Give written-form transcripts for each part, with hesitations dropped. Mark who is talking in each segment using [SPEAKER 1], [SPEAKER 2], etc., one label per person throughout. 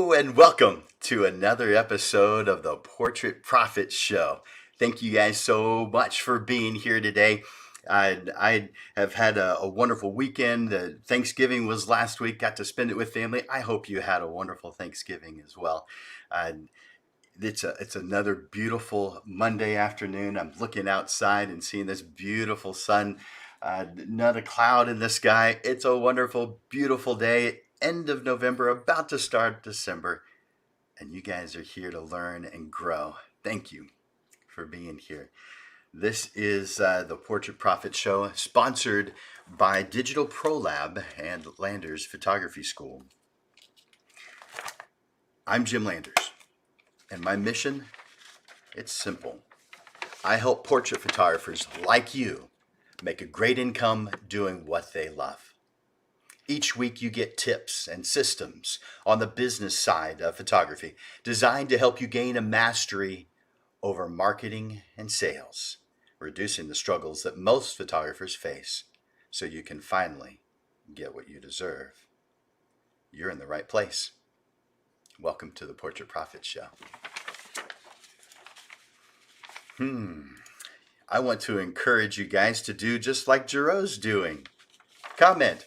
[SPEAKER 1] Hello and welcome to another episode of the Portrait Prophet Show. Thank you guys so much for being here today. I have had a wonderful weekend. Thanksgiving was last week. Got to spend it with family. I hope you had a wonderful Thanksgiving as well. Uh, it's another beautiful Monday afternoon. I'm looking outside and seeing this beautiful sun. Not a cloud in the sky. It's a wonderful, beautiful day. End of November, about to start December. And you guys are here to learn and grow. Thank you for being here. This is the Portrait Prophet Show, sponsored by Digital Pro Lab and Landers Photography School. I'm Jim Landers, and my mission, it's simple. I help portrait photographers like you make a great income doing what they love. Each week you get tips and systems on the business side of photography designed to help you gain a mastery over marketing and sales, reducing the struggles that most photographers face so you can finally get what you deserve. You're in the right place. Welcome to the Portrait Prophet Show. I want to encourage you guys to do just like Jero's doing. Comment.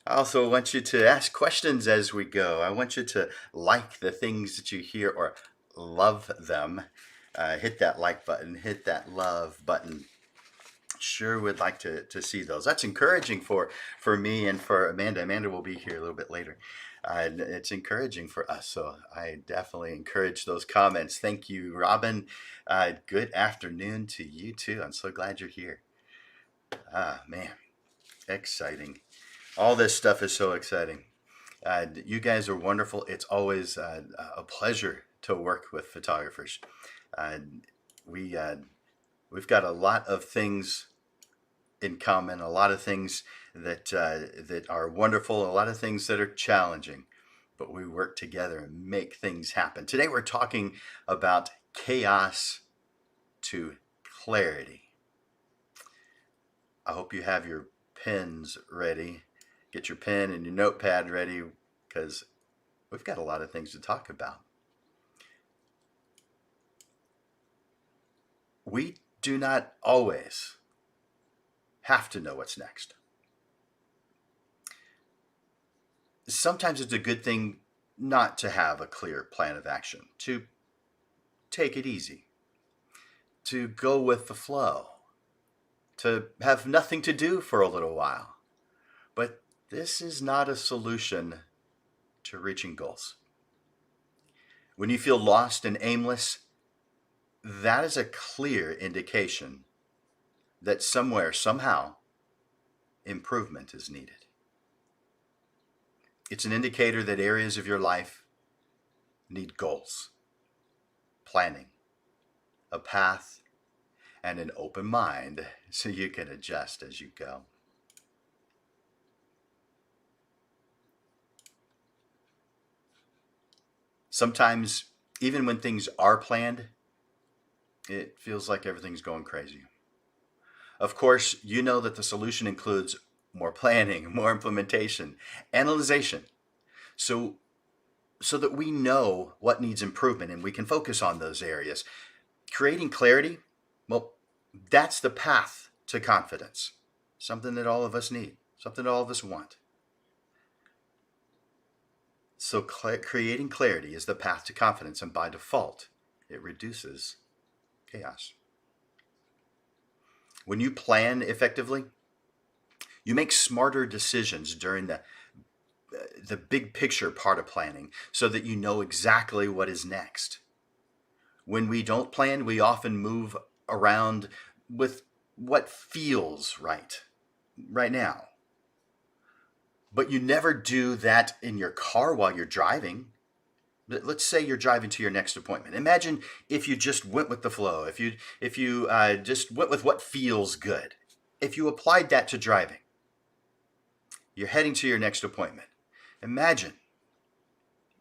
[SPEAKER 1] I also want you to ask questions as we go. I want you to like the things that you hear or love them. Hit that like button, hit that love button. Sure would like to see those. That's encouraging for me and for Amanda. Amanda will be here a little bit later. It's encouraging for us, so I definitely encourage those comments. Thank you, Robin. Good afternoon to you too. I'm so glad you're here. Man, exciting. All this stuff is so exciting. You guys are wonderful. It's always a pleasure to work with photographers. We've got a lot of things in common, a lot of things that are wonderful, a lot of things that are challenging, but we work together and make things happen. Today we're talking about chaos to clarity. I hope you have your pens ready. Get your pen and your notepad ready because we've got a lot of things to talk about. We do not always have to know what's next. Sometimes it's a good thing not to have a clear plan of action, to take it easy, to go with the flow, to have nothing to do for a little while. But this is not a solution to reaching goals. When you feel lost and aimless, that is a clear indication that somewhere, somehow, improvement is needed. It's an indicator that areas of your life need goals, planning, a path, and an open mind so you can adjust as you go. Sometimes, even when things are planned, it feels like everything's going crazy. Of course, you know that the solution includes more planning, more implementation, analyzation, so that we know what needs improvement and we can focus on those areas. Creating clarity, well, that's the path to confidence, something that all of us need, something that all of us want. So creating clarity is the path to confidence, and by default, it reduces chaos. When you plan effectively, you make smarter decisions during the big picture part of planning so that you know exactly what is next. When we don't plan, we often move around with what feels right now. But you never do that in your car while you're driving. Let's say you're driving to your next appointment. Imagine if you just went with the flow, if you just went with what feels good. If you applied that to driving, you're heading to your next appointment. Imagine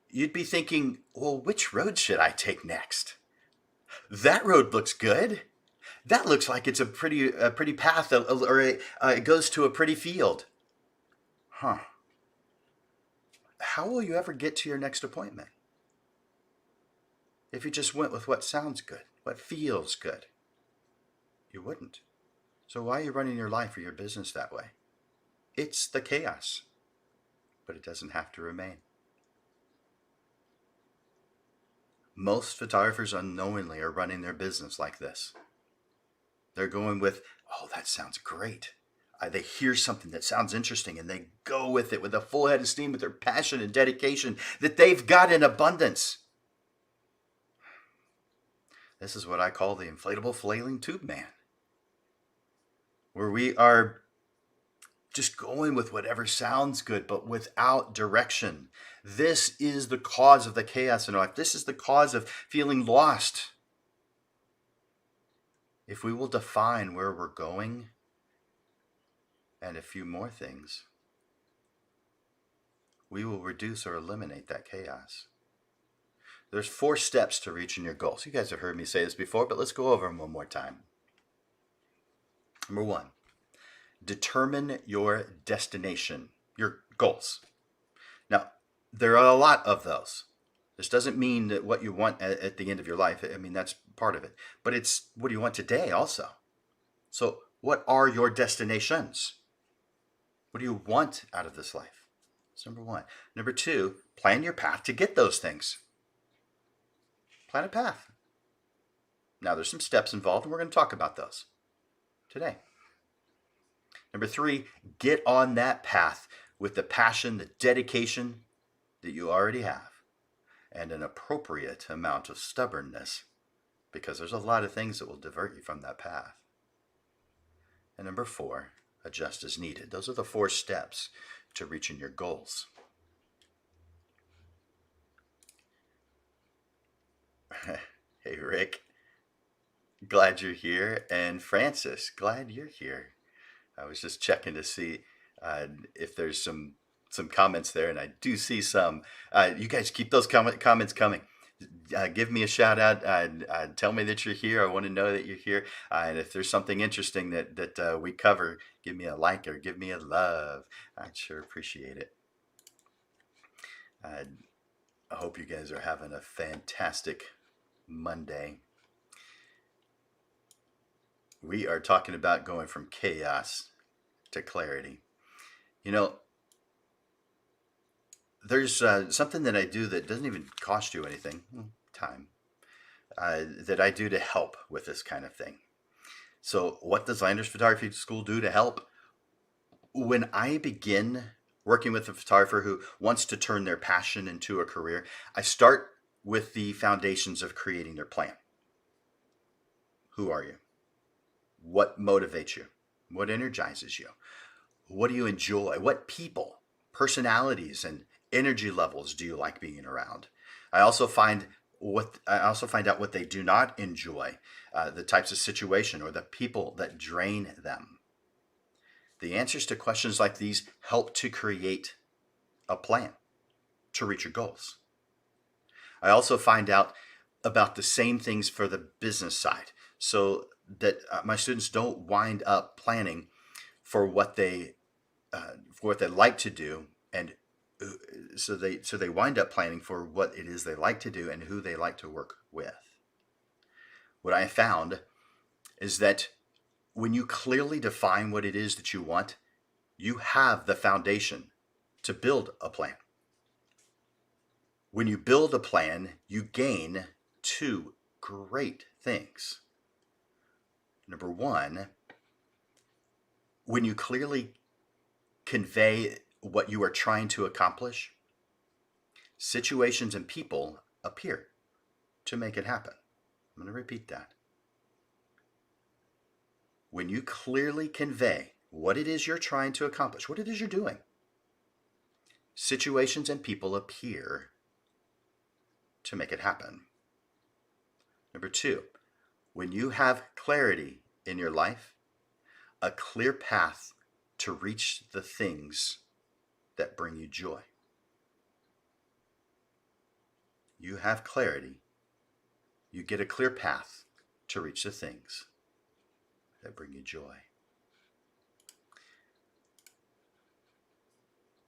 [SPEAKER 1] you'd be thinking, well, which road should I take next? That road looks good. That looks like it's a pretty path, or it goes to a pretty field. How will you ever get to your next appointment? if you just went with what sounds good, what feels good? You wouldn't. So why are you running your life or your business that way? It's the chaos, but it doesn't have to remain. Most photographers unknowingly are running their business like this. They're going with, oh, that sounds great. They hear something that sounds interesting and they go with it with a full head of steam with their passion and dedication that they've got in abundance. This is what I call the inflatable flailing tube man, where we are just going with whatever sounds good, but without direction. This is the cause of the chaos in our life. This is the cause of feeling lost. If we will define where we're going and a few more things, we will reduce or eliminate that chaos. There's 4 steps to reaching your goals. You guys have heard me say this before, but let's go over them one more time. Number 1, determine your destination, your goals. Now, there are a lot of those. This doesn't mean that what you want at the end of your life. I mean, that's part of it. But it's what do you want today also? So what are your destinations? What do you want out of this life? That's number 1. Number 2, plan your path to get those things. Plan a path. Now, there's some steps involved, and we're going to talk about those today. Number 3, get on that path with the passion, the dedication that you already have, and an appropriate amount of stubbornness, because there's a lot of things that will divert you from that path. And number 4, adjust as needed. Those are the 4 steps to reaching your goals. Hey, Rick, glad you're here. And Francis, glad you're here. I was just checking to see if there's some comments there, and I do see some. You guys keep those comments coming. Give me a shout out. Tell me that you're here. I want to know that you're here. And if there's something interesting that we cover, give me a like or give me a love. I'd sure appreciate it. I hope you guys are having a fantastic Monday. We are talking about going from chaos to clarity. You know, there's something that I do that doesn't even cost you anything, time, that I do to help with this kind of thing. So what does Landers Photography School do to help? When I begin working with a photographer who wants to turn their passion into a career, I start with the foundations of creating their plan. Who are you? What motivates you? What energizes you? What do you enjoy? What people, personalities, and energy levels do you like being around? I also find out what they do not enjoy, the types of situation or the people that drain them. The answers to questions like these help to create a plan to reach your goals. I also find out about the same things for the business side, so that my students don't wind up planning for what they like to do, and so they wind up planning for what it is they like to do and who they like to work with. What I found is that when you clearly define what it is that you want, you have the foundation to build a plan. When you build a plan, you gain 2 great things. Number 1, when you clearly convey what you are trying to accomplish, situations and people appear to make it happen. I'm going to repeat that. When you clearly convey what it is you're trying to accomplish, what it is you're doing, situations and people appear to make it happen. Number 2, when you have clarity in your life, a clear path to reach the things that bring you joy. You have clarity. You get a clear path to reach the things that bring you joy.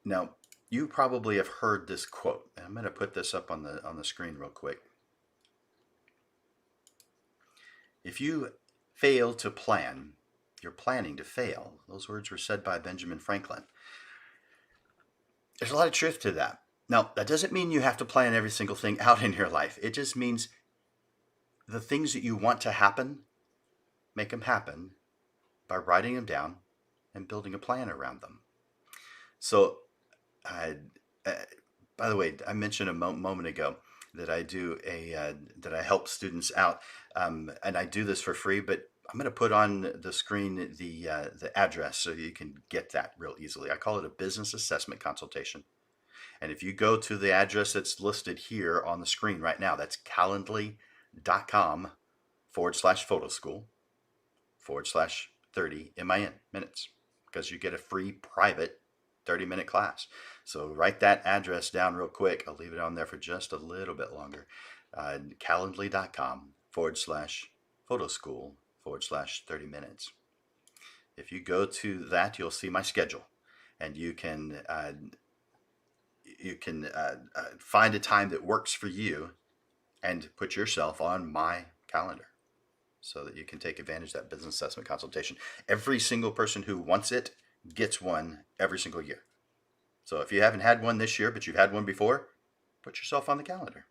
[SPEAKER 1] Now, you probably have heard this quote. I'm going to put this up on the screen real quick. If you fail to plan, you're planning to fail. Those words were said by Benjamin Franklin. There's a lot of truth to that. Now, that doesn't mean you have to plan every single thing out in your life. It just means the things that you want to happen, make them happen by writing them down and building a plan around them. So, uh, uh, by the way, I mentioned a moment ago that that I help students out, and I do this for free. But I'm going to put on the screen the address so you can get that real easily. I call it a business assessment consultation. And if you go to the address that's listed here on the screen right now, that's calendly.com/photo school /30 minutes, because you get a free private 30-minute class. So write that address down real quick. I'll leave it on there for just a little bit longer. Calendly.com/photo school /30 minutes. If you go to that, you'll see my schedule, and you can find a time that works for you and put yourself on my calendar so that you can take advantage of that business assessment consultation. Every single person who wants it gets one every single year. So if you haven't had one this year, but you've had one before, put yourself on the calendar.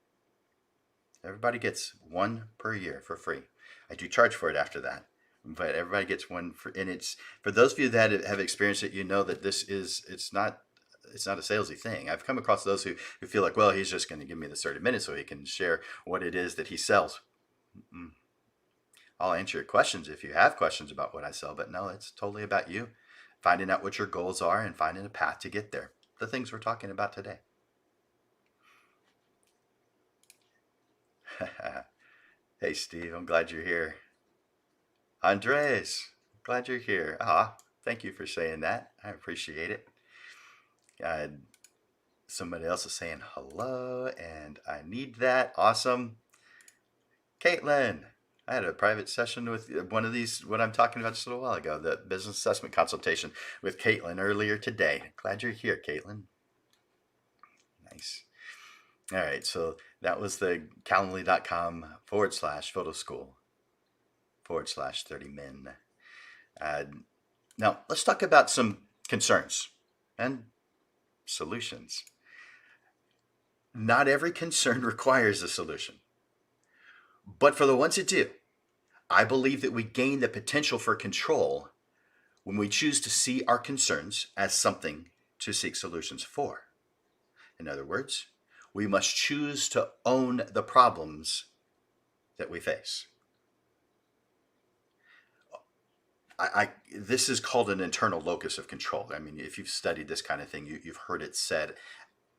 [SPEAKER 1] Everybody gets one per year for free. I do charge for it after that, but everybody gets one and it's for those of you that have experienced it, you know that it's not a salesy thing. I've come across those who feel like, well, he's just going to give me the 30 minutes so he can share what it is that he sells. I'll answer your questions if you have questions about what I sell, but no, it's totally about you finding out what your goals are and finding a path to get there. The things we're talking about today. Hey, Steve, I'm glad you're here. Andres, glad you're here. Thank you for saying that. I appreciate it. Somebody else is saying hello, and I need that. Awesome. Caitlin, I had a private session with one of these, what I'm talking about just a little while ago, the business assessment consultation with Caitlin earlier today. Glad you're here, Caitlin. Nice. All right, so that was the calendly.com /photo school /30 min. Now, let's talk about some concerns and solutions. Not every concern requires a solution, but for the ones that do, I believe that we gain the potential for control when we choose to see our concerns as something to seek solutions for. In other words, we must choose to own the problems that we face. This is called an internal locus of control. I mean, if you've studied this kind of thing, you've heard it said,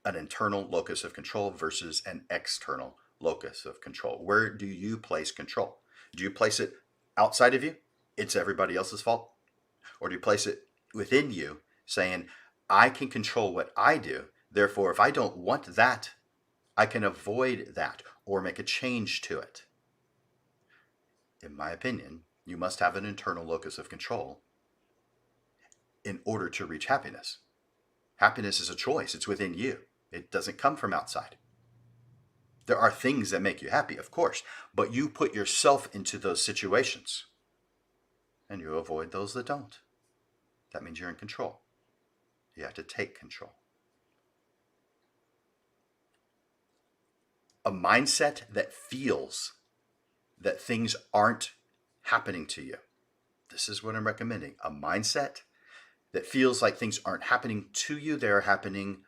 [SPEAKER 1] an internal locus of control versus an external locus of control. Where do you place control? Do you place it outside of you? It's everybody else's fault. Or do you place it within you, saying, I can control what I do. Therefore, if I don't want that, I can avoid that or make a change to it. In my opinion, you must have an internal locus of control in order to reach happiness. Happiness is a choice. It's within you. It doesn't come from outside. There are things that make you happy, of course, but you put yourself into those situations and you avoid those that don't. That means you're in control. You have to take control. A mindset that feels that things aren't happening to you. This is what I'm recommending. A mindset that feels like things aren't happening to you, they're happening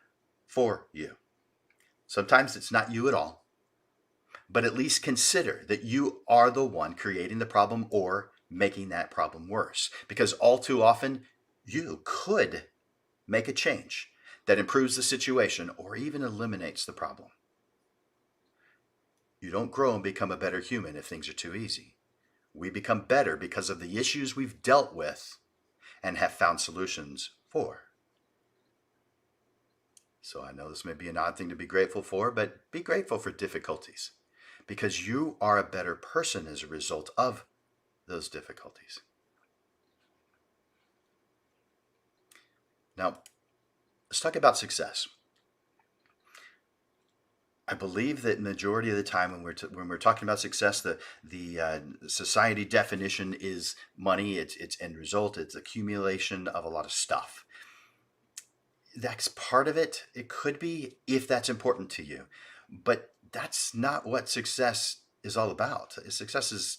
[SPEAKER 1] for you. Sometimes it's not you at all, but at least consider that you are the one creating the problem or making that problem worse. Because all too often, you could make a change that improves the situation or even eliminates the problem. You don't grow and become a better human if things are too easy. We become better because of the issues we've dealt with and have found solutions for. So I know this may be an odd thing to be grateful for, but be grateful for difficulties because you are a better person as a result of those difficulties. Now, let's talk about success. I believe that majority of the time when we're talking about success, the society definition is money. It's end result. It's accumulation of a lot of stuff. That's part of it. It could be if that's important to you, but that's not what success is all about. Success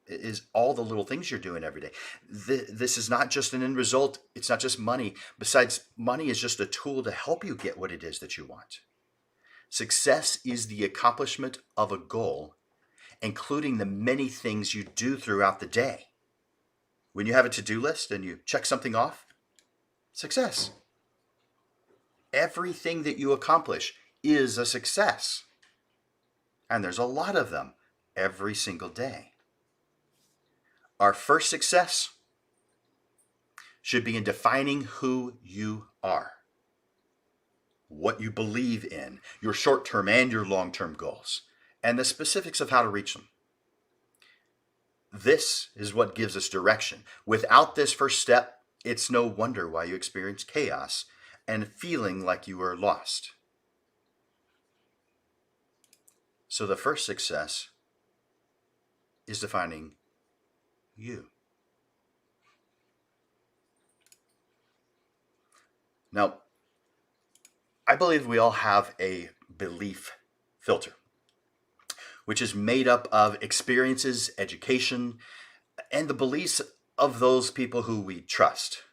[SPEAKER 1] is all the little things you're doing every day. This is not just an end result. It's not just money. Besides, money is just a tool to help you get what it is that you want. Success is the accomplishment of a goal, including the many things you do throughout the day. When you have a to-do list and you check something off, success. Everything that you accomplish is a success. And there's a lot of them every single day. Our first success should be in defining who you are, what you believe in, your short-term and your long-term goals, and the specifics of how to reach them. This is what gives us direction. Without this first step, it's no wonder why you experience chaos and feeling like you are lost. So the first success is defining you. Now, I believe we all have a belief filter, which is made up of experiences, education, and the beliefs of those people who we trust.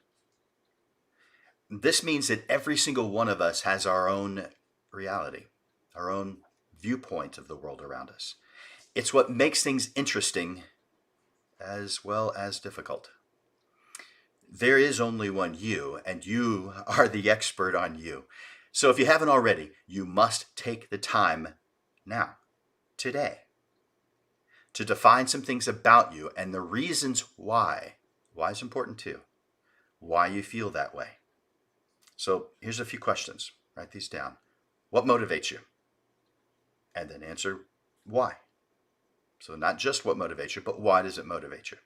[SPEAKER 1] This means that every single one of us has our own reality, our own viewpoint of the world around us. It's what makes things interesting as well as difficult. There is only one you, and you are the expert on you. So if you haven't already, you must take the time now, today, to define some things about you and the reasons why. Why is important too. Why you feel that way. So here's a few questions. Write these down. What motivates you? And then answer why. So not just what motivates you, but why does it motivate you?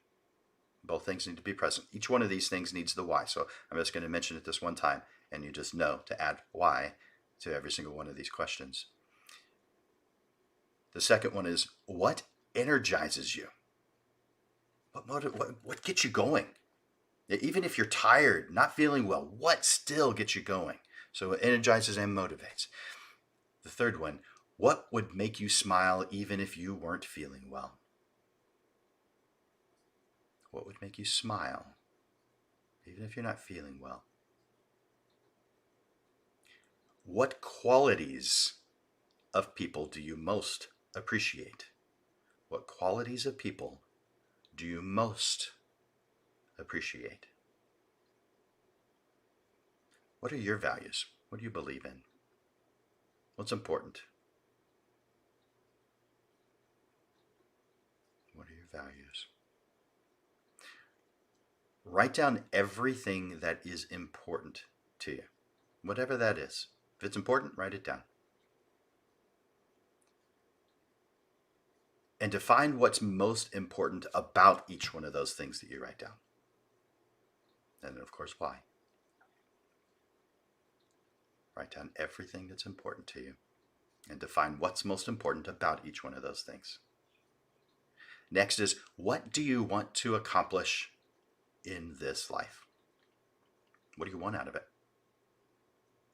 [SPEAKER 1] Both things need to be present. Each one of these things needs the why. So I'm just going to mention it this one time, and you just know to add why to every single one of these questions. The second one is, what energizes you? What gets you going? Even if you're tired, not feeling well, what still gets you going? So it energizes and motivates. The third one, what would make you smile even if you weren't feeling well? What would make you smile even if you're not feeling well? What qualities of people do you most appreciate? What qualities of people do you most appreciate? What are your values? What do you believe in? What's important? What are your values? Write down everything that is important to you, whatever that is. If it's important, write it down. And define what's most important about each one of those things that you write down. And then, of course, why. Write down everything that's important to you and define what's most important about each one of those things. Next is, what do you want to accomplish in this life? What do you want out of it?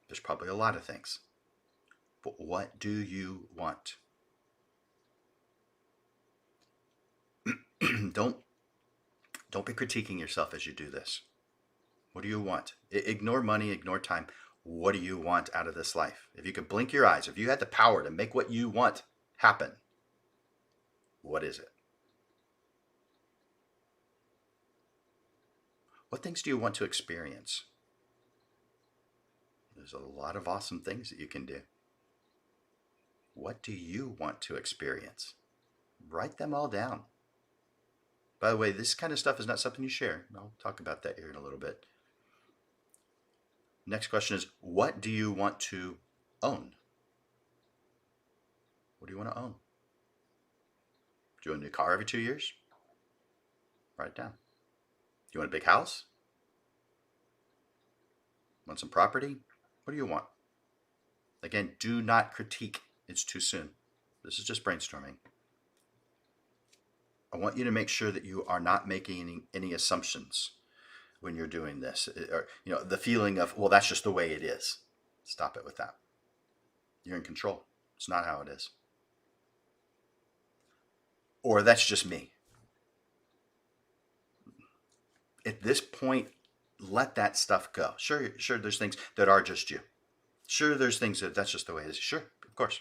[SPEAKER 1] There's probably a lot of things. But what do you want? Don't be critiquing yourself as you do this. What do you want? Ignore money, ignore time. What do you want out of this life? If you could blink your eyes, if you had the power to make what you want happen, what is it? What things do you want to experience? There's a lot of awesome things that you can do. What do you want to experience? Write them all down. By the way, this kind of stuff is not something you share. I'll talk about that here in a little bit. Next question is, what do you want to own? What do you want to own? Do you want a new car every 2 years? Write it down. Do you want a big house? Want some property? What do you want? Again, do not critique. It's too soon. This is just brainstorming. I want you to make sure that you are not making any assumptions when you're doing this. Or, the feeling of, well, that's just the way it is. Stop it with that. You're in control. It's not how it is. Or that's just me. At this point, let that stuff go. Sure, there's things that are just you. Sure, there's things that's just the way it is. Sure, of course.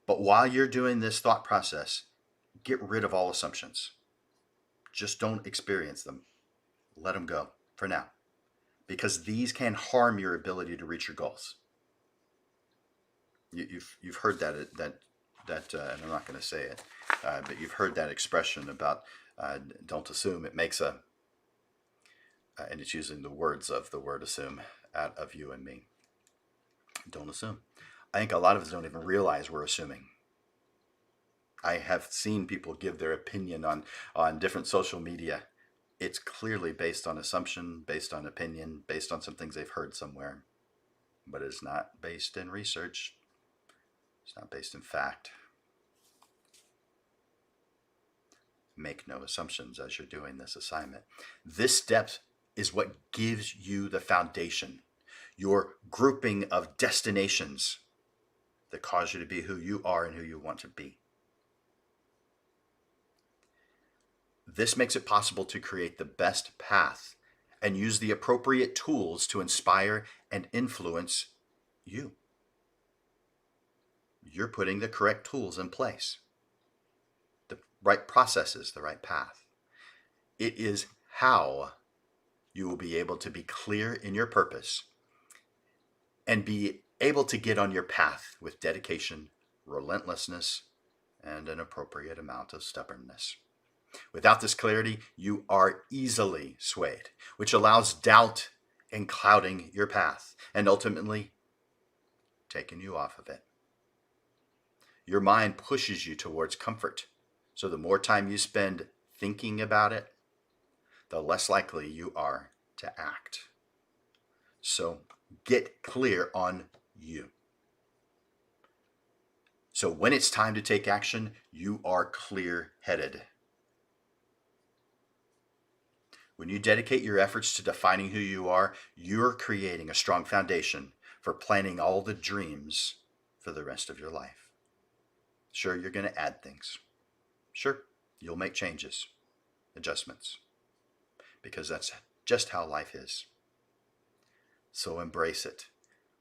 [SPEAKER 1] But while you're doing this thought process, get rid of all assumptions. Just don't experience them. Let them go for now, because these can harm your ability to reach your goals. You've heard that, and I'm not going to say it, but you've heard that expression about don't assume. It makes and it's using the words of the word assume out of you and me. Don't assume. I think a lot of us don't even realize we're assuming. I have seen people give their opinion on different social media. It's clearly based on assumption, based on opinion, based on some things they've heard somewhere. But it's not based in research. It's not based in fact. Make no assumptions as you're doing this assignment. This step is what gives you the foundation, your grouping of destinations that cause you to be who you are and who you want to be. This makes it possible to create the best path and use the appropriate tools to inspire and influence you. You're putting the correct tools in place, the right processes, the right path. It is how you will be able to be clear in your purpose and be able to get on your path with dedication, relentlessness, and an appropriate amount of stubbornness. Without this clarity, you are easily swayed, which allows doubt in clouding your path and ultimately taking you off of it. Your mind pushes you towards comfort, so the more time you spend thinking about it, the less likely you are to act. So get clear on you. So when it's time to take action, you are clear-headed. When you dedicate your efforts to defining who you are, you're creating a strong foundation for planning all the dreams for the rest of your life. Sure, you're going to add things. Sure, you'll make changes, adjustments, because that's just how life is. So embrace it,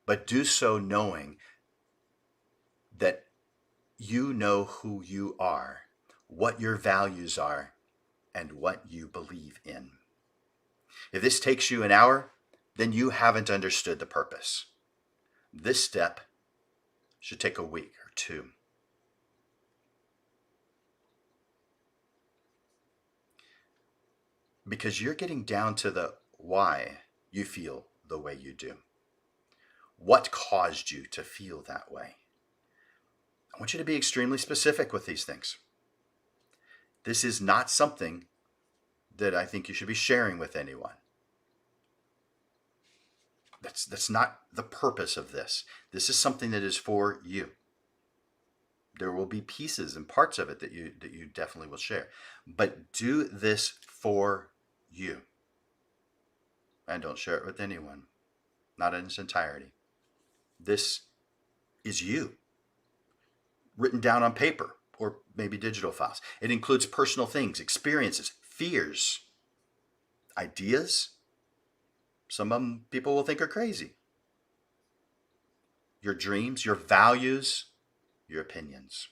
[SPEAKER 1] but do so knowing that you know who you are, what your values are, and what you believe in. If this takes you an hour, then you haven't understood the purpose. This step should take a week or two. Because you're getting down to the why you feel the way you do. What caused you to feel that way? I want you to be extremely specific with these things. This is not something that I think you should be sharing with anyone. That's not the purpose of this. This is something that is for you. There will be pieces and parts of it that you definitely will share. But do this for you. And don't share it with anyone. Not in its entirety. This is you. Written down on paper or maybe digital files. It includes personal things, experiences, fears, ideas. Some of them people will think are crazy. Your dreams, your values, your opinions.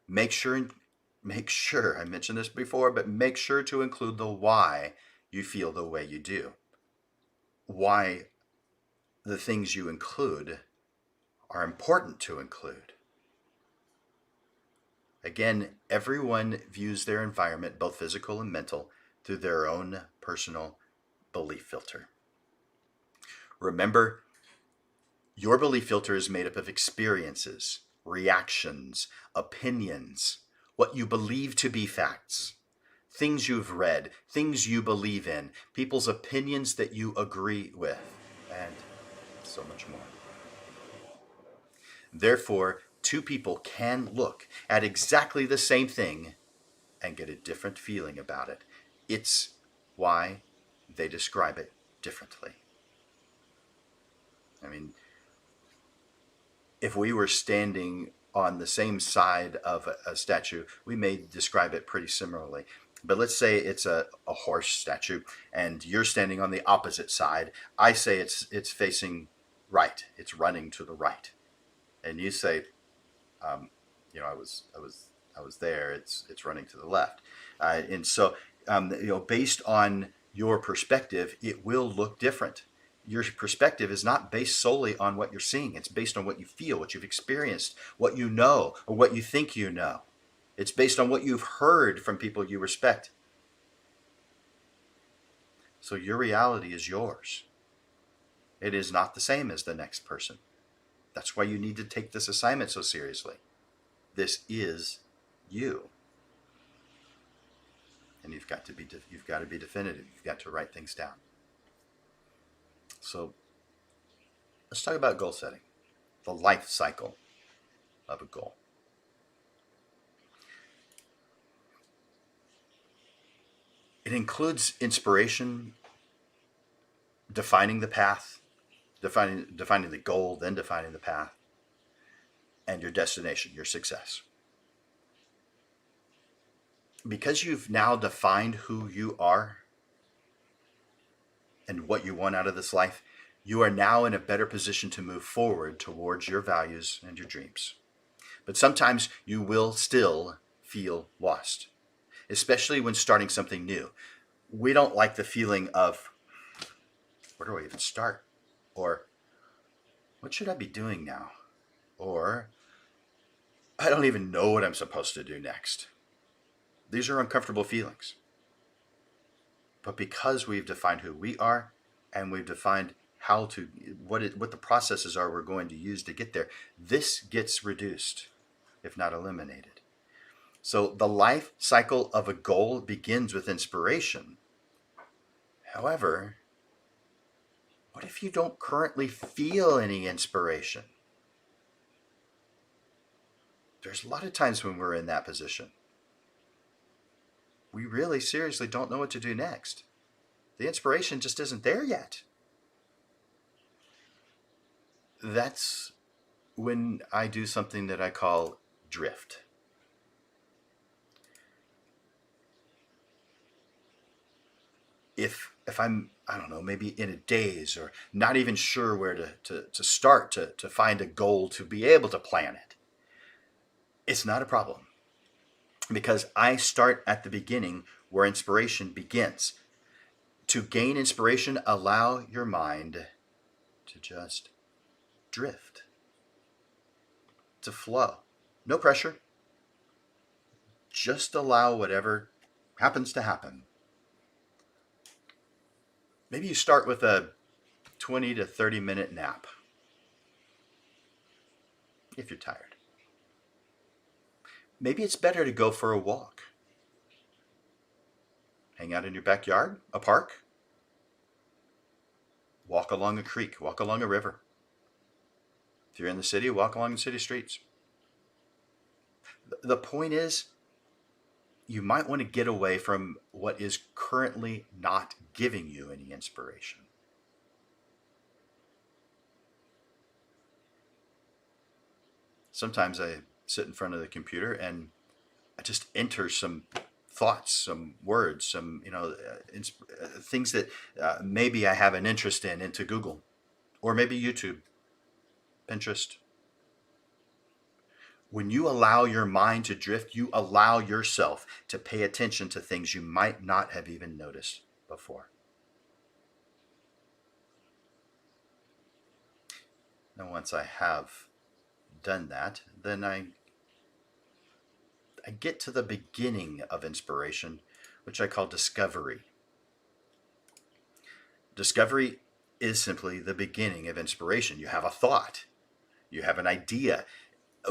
[SPEAKER 1] Make sure, I mentioned this before, but make sure to include the why you feel the way you do. Why the things you include are important to include. Again, everyone views their environment, both physical and mental, through their own personal belief filter. Remember, your belief filter is made up of experiences, reactions, opinions, what you believe to be facts, things you've read, things you believe in, people's opinions that you agree with, and so much more. Therefore, two people can look at exactly the same thing and get a different feeling about it. It's why they describe it differently. I mean, if we were standing on the same side of a statue, we may describe it pretty similarly. But let's say it's a horse statue and you're standing on the opposite side. I say it's facing right. It's running to the right. And you say, um, I was there. It's running to the left. And so based on your perspective, it will look different. Your perspective is not based solely on what you're seeing. It's based on what you feel, what you've experienced, what you know, or what you think you know. It's based on what you've heard from people you respect. So your reality is yours. It is not the same as the next person. That's why you need to take this assignment so seriously. This is you. And you've got to be definitive. You've got to write things down. So let's talk about goal setting, the life cycle of a goal. It includes inspiration, defining the path, defining the goal, then defining the path, and your destination, your success. Because you've now defined who you are and what you want out of this life, you are now in a better position to move forward towards your values and your dreams. But sometimes you will still feel lost, especially when starting something new. We don't like the feeling of, where do I even start? Or, what should I be doing now? Or, I don't even know what I'm supposed to do next. These are uncomfortable feelings. But because we've defined who we are and we've defined what the processes are we're going to use to get there, this gets reduced, if not eliminated. So the life cycle of a goal begins with inspiration. However, what if you don't currently feel any inspiration? There's a lot of times when we're in that position. We really seriously don't know what to do next. The inspiration just isn't there yet. That's when I do something that I call drift. If I'm, I don't know, maybe in a daze or not even sure where to start to find a goal to be able to plan it, it's not a problem. Because I start at the beginning where inspiration begins. To gain inspiration, allow your mind to just drift, to flow. No pressure. Just allow whatever happens to happen. Maybe you start with a 20 to 30 minute nap if you're tired. Maybe it's better to go for a walk. Hang out in your backyard, a park. Walk along a creek, walk along a river. If you're in the city, walk along the city streets. The point is, you might want to get away from what is currently not giving you any inspiration. Sometimes I sit in front of the computer and I just enter some thoughts, some words, some things that maybe I have an interest in into Google, or maybe YouTube, Pinterest. When you allow your mind to drift, you allow yourself to pay attention to things you might not have even noticed before. And once I have done that, then I get to the beginning of inspiration, which I call discovery. Discovery is simply the beginning of inspiration. You have a thought, you have an idea,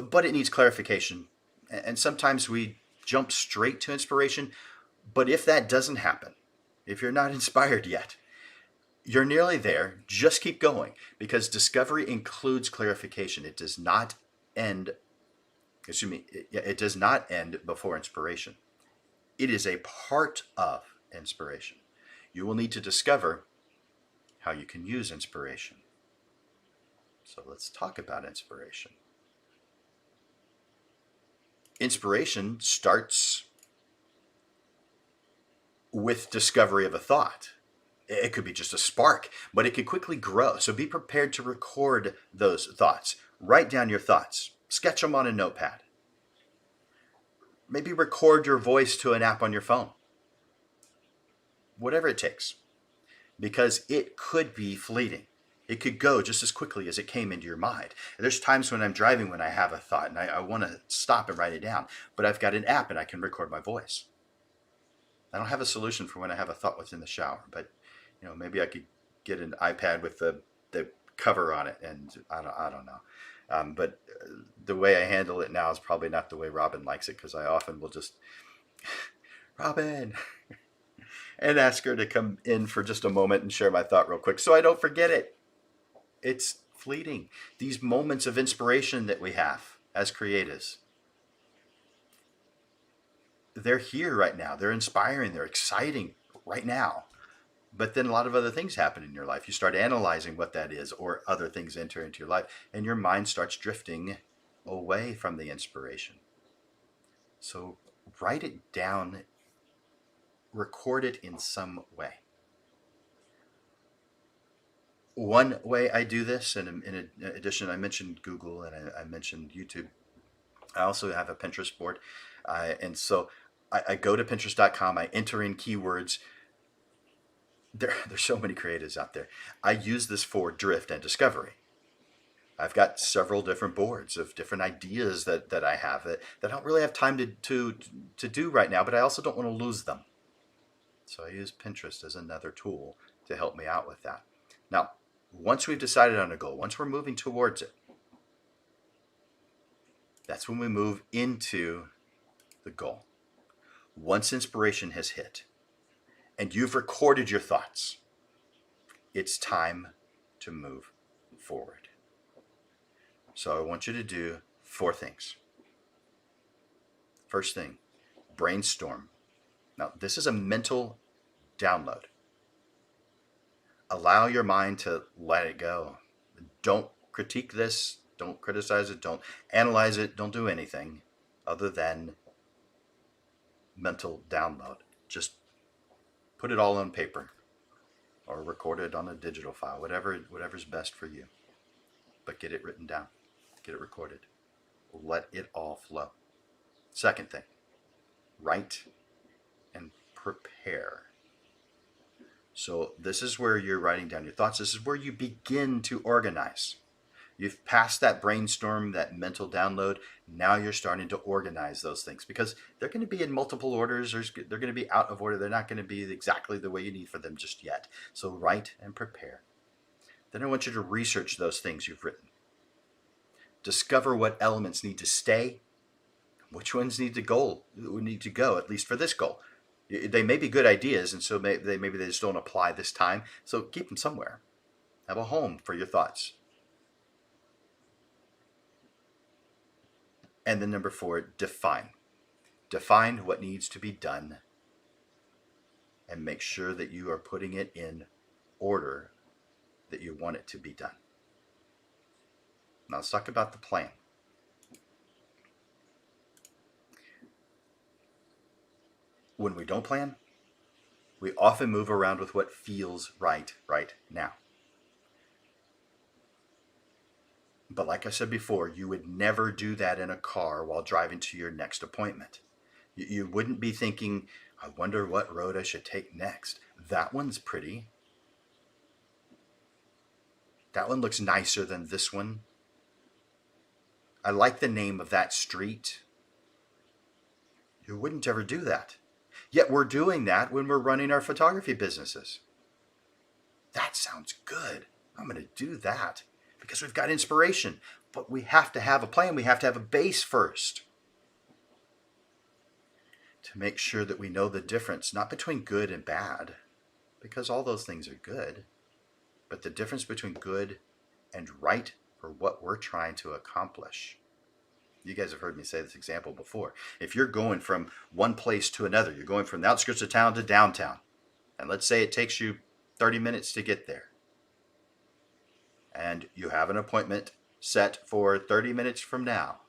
[SPEAKER 1] but it needs clarification. And sometimes we jump straight to inspiration. But if that doesn't happen, if you're not inspired yet, you're nearly there. Just keep going, because discovery includes clarification. It does not end, excuse me, it does not end before inspiration. It is a part of inspiration. You will need to discover how you can use inspiration. So let's talk about inspiration. Inspiration starts with discovery of a thought. It could be just a spark, but it could quickly grow. So be prepared to record those thoughts. Write down your thoughts. Sketch them on a notepad. Maybe record your voice to an app on your phone. Whatever it takes. Because it could be fleeting. It could go just as quickly as it came into your mind. And there's times when I'm driving when I have a thought and I want to stop and write it down. But I've got an app and I can record my voice. I don't have a solution for when I have a thought within the shower, but maybe I could get an iPad with the cover on it, and I don't know. But the way I handle it now is probably not the way Robin likes it, because I often will just, Robin, and ask her to come in for just a moment and share my thought real quick so I don't forget it. It's fleeting. These moments of inspiration that we have as creatives, they're here right now. They're inspiring. They're exciting right now. But then a lot of other things happen in your life. You start analyzing what that is, or other things enter into your life, and your mind starts drifting away from the inspiration. So write it down, record it in some way. One way I do this, and in addition, I mentioned Google and I mentioned YouTube. I also have a Pinterest board. And so I go to Pinterest.com, I enter in keywords. There's so many creatives out there. I use this for drift and discovery. I've got several different boards of different ideas that I have that I don't really have time to do right now, but I also don't want to lose them. So I use Pinterest as another tool to help me out with that. Now, once we've decided on a goal, once we're moving towards it, that's when we move into the goal. Once inspiration has hit and you've recorded your thoughts, it's time to move forward. So I want you to do 4 things. First thing, brainstorm. Now, this is a mental download. Allow your mind to let it go. Don't critique this. Don't criticize it. Don't analyze it. Don't do anything other than mental download. Just put it all on paper or record it on a digital file, whatever's best for you. But get it written down. Get it recorded. Let it all flow. Second thing, write and prepare. So this is where you're writing down your thoughts. This is where you begin to organize. You've passed that brainstorm, that mental download. Now you're starting to organize those things, because they're going to be in multiple orders. They're going to be out of order. They're not going to be exactly the way you need for them just yet. So write and prepare. Then I want you to research those things you've written. Discover what elements need to stay, which ones need to go, at least for this goal. They may be good ideas, and so maybe they just don't apply this time. So keep them somewhere. Have a home for your thoughts. And then number 4, define. Define what needs to be done and make sure that you are putting it in order that you want it to be done. Now let's talk about the plan. When we don't plan, we often move around with what feels right now. But like I said before, you would never do that in a car while driving to your next appointment. You wouldn't be thinking, I wonder what road I should take next. That one's pretty. That one looks nicer than this one. I like the name of that street. You wouldn't ever do that. Yet we're doing that when we're running our photography businesses. That sounds good. I'm going to do that because we've got inspiration. But we have to have a plan. We have to have a base first to make sure that we know the difference, not between good and bad, because all those things are good, but the difference between good and right for what we're trying to accomplish. You guys have heard me say this example before. If you're going from one place to another, you're going from the outskirts of town to downtown, and let's say it takes you 30 minutes to get there, and you have an appointment set for 30 minutes from now.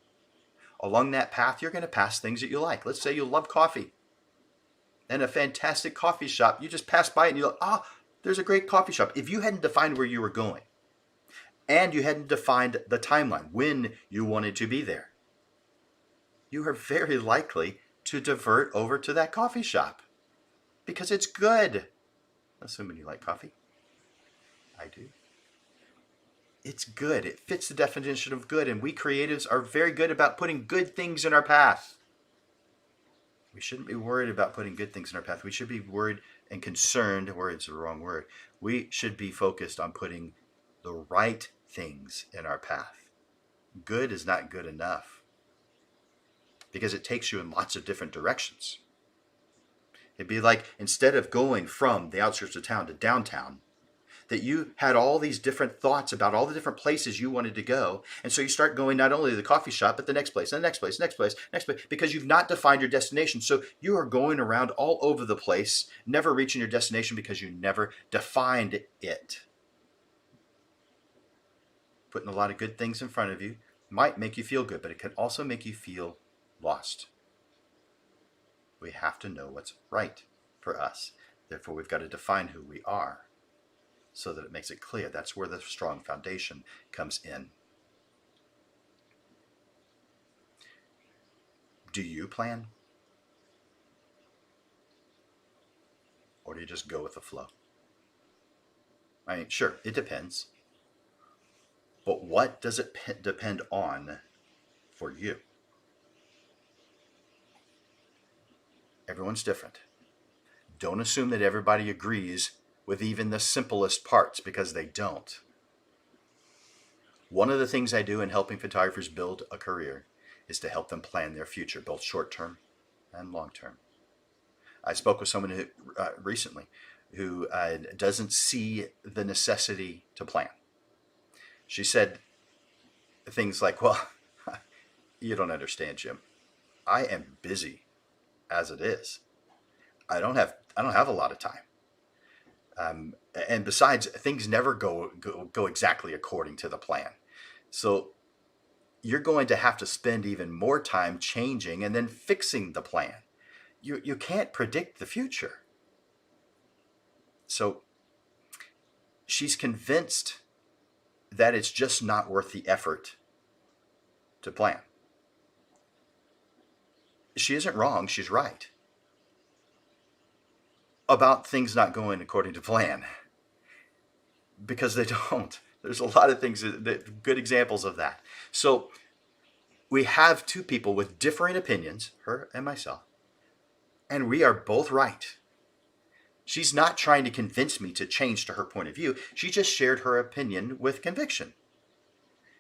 [SPEAKER 1] Along that path, you're going to pass things that you like. Let's say you love coffee, and a fantastic coffee shop, you just pass by it and you're like, there's a great coffee shop. If you hadn't defined where you were going, and you hadn't defined the timeline, when you wanted to be there, you are very likely to divert over to that coffee shop because it's good. Assuming you like coffee. I do. It's good. It fits the definition of good, and we creatives are very good about putting good things in our path. We shouldn't be worried about putting good things in our path. We should be worried and concerned, worried's the wrong word. We should be focused on putting the right things in our path. Good is not good enough because it takes you in lots of different directions. It'd be like, instead of going from the outskirts of town to downtown, that you had all these different thoughts about all the different places you wanted to go. And so you start going not only to the coffee shop, but the next place, and the next place, next place, next place, because you've not defined your destination. So you are going around all over the place, never reaching your destination because you never defined it. Putting a lot of good things in front of you might make you feel good, but it can also make you feel lost. We have to know what's right for us. Therefore, we've got to define who we are so that it makes it clear. That's where the strong foundation comes in. Do you plan? Or do you just go with the flow? I mean, sure, it depends. But what does it depend on for you? Everyone's different. Don't assume that everybody agrees with even the simplest parts, because they don't. One of the things I do in helping photographers build a career is to help them plan their future, both short-term and long-term. I spoke with someone who, recently who doesn't see the necessity to plan. She said things like, well, you don't understand, Jim. I am busy as it is. I don't have a lot of time. And besides, things never go exactly according to the plan. So you're going to have to spend even more time changing and then fixing the plan. You can't predict the future. So she's convinced that it's just not worth the effort to plan. She isn't wrong, she's right about things not going according to plan, because they don't. There's a lot of things, good examples of that. So we have two people with differing opinions, her and myself, and we are both right. She's not trying to convince me to change to her point of view. She just shared her opinion with conviction.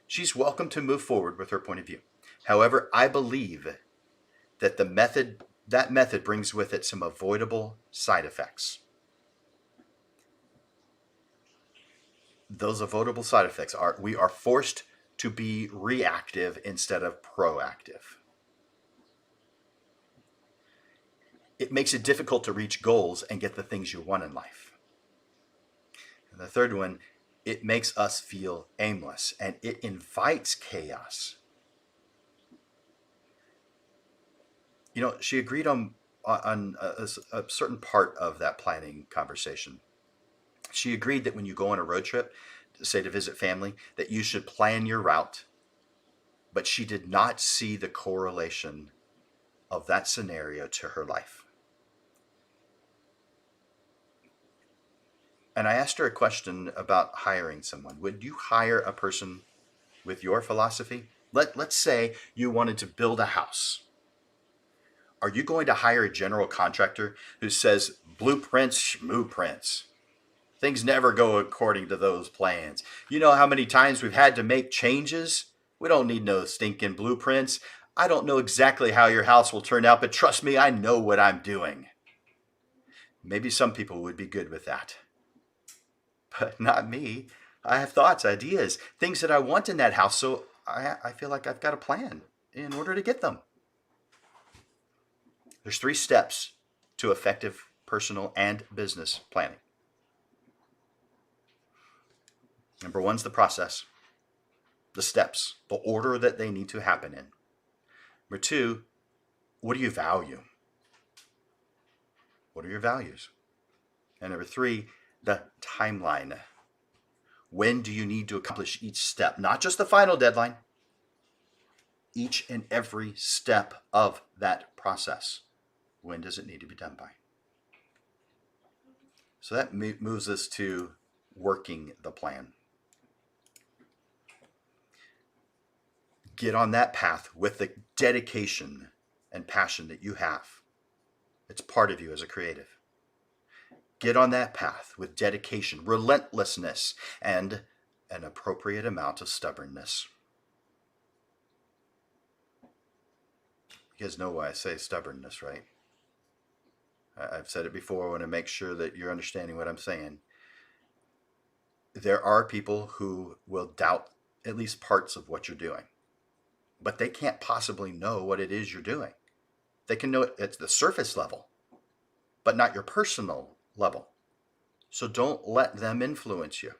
[SPEAKER 1] She's welcome to move forward with her point of view. However, I believe that that method brings with it some avoidable side effects. Those avoidable side effects are we are forced to be reactive instead of proactive. It makes it difficult to reach goals and get the things you want in life. And the third one, it makes us feel aimless, and it invites chaos. You know, she agreed on a certain part of that planning conversation. She agreed that when you go on a road trip, say to visit family, that you should plan your route, but she did not see the correlation of that scenario to her life. And I asked her a question about hiring someone. Would you hire a person with your philosophy? Let's say you wanted to build a house. Are you going to hire a general contractor who says blueprints, schmooprints? Things never go according to those plans. You know how many times we've had to make changes? We don't need no stinking blueprints. I don't know exactly how your house will turn out, but trust me, I know what I'm doing. Maybe some people would be good with that. But not me. I have thoughts, ideas, things that I want in that house, so I feel like I've got a plan. in order to get them. There's 3 steps to effective personal and business planning. Number 1's the process, the steps, the order that they need to happen in. Number 2, what do you value? What are your values? And number 3, the timeline. When do you need to accomplish each step? Not just the final deadline, each and every step of that process. When does it need to be done by? So that moves us to working the plan. Get on that path with the dedication and passion that you have. It's part of you as a creative. Get on that path with dedication, relentlessness, and an appropriate amount of stubbornness. You guys know why I say stubbornness, right? I've said it before. I want to make sure that you're understanding what I'm saying. There are people who will doubt at least parts of what you're doing, but they can't possibly know what it is you're doing. They can know it at the surface level, but not your personal level. So don't let them influence you.